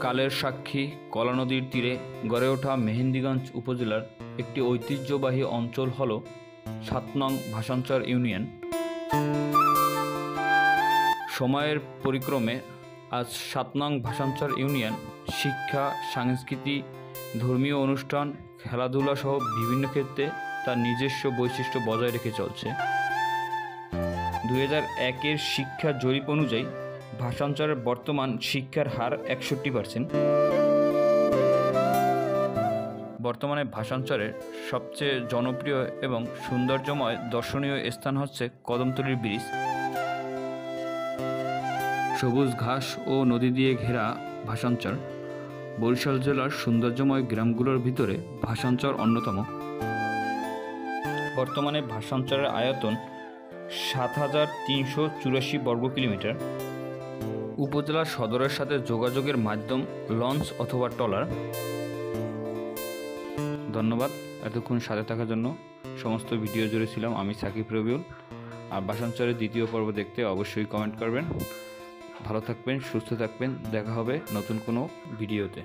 কালের সাক্ষী কলা নদীর তীরে গড়ে ওঠা মেহেন্দিগঞ্জ উপজেলার একটি ঐতিহ্যবাহী অঞ্চল হল ৭ নং ভাষাঞ্চর ইউনিয়ন। সময়ের পরিক্রমে আজ ৭ নং ভাষাঞ্চর ইউনিয়ন শিক্ষা, সংস্কৃতি, ধর্মীয় অনুষ্ঠান, খেলাধুলা সহ বিভিন্ন ক্ষেত্রে তার নিজস্ব বৈশিষ্ট্য বজায় রেখে চলছে। ২০০১-এর শিক্ষা জরিপ অনুযায়ী ভাষাঞ্চলের বর্তমান শিক্ষার হার ৬১%। বর্তমানে ভাষাঞ্চলের সবচেয়ে জনপ্রিয় এবং সৌন্দর্যময় দর্শনীয় স্থান হচ্ছে কদমতলীর ব্রিজ। সবুজ ঘাস ও নদী দিয়ে ঘেরা ভাষাঞ্চল বরিশাল জেলার সৌন্দর্যময় গ্রামগুলোর ভিতরে ভাষাঞ্চল অন্যতম। বর্তমানে ভাষাঞ্চলের আয়তন ৭,৩৮৪ বর্গ কিলোমিটার। উপজেলা সদরের সাথে যোগাযোগের মাধ্যম লঞ্চ অথবা ট্রলার। ধন্যবাদ এতক্ষণ সাথে থাকার জন্য। সমস্ত ভিডিও জুড়ে ছিলাম আমি সাকিব রবিউল। আর ভাষাঞ্চলের দ্বিতীয় পর্ব দেখতে অবশ্যই কমেন্ট করবেন। ভালো থাকবেন, সুস্থ থাকবেন। দেখা হবে নতুন কোনো ভিডিওতে।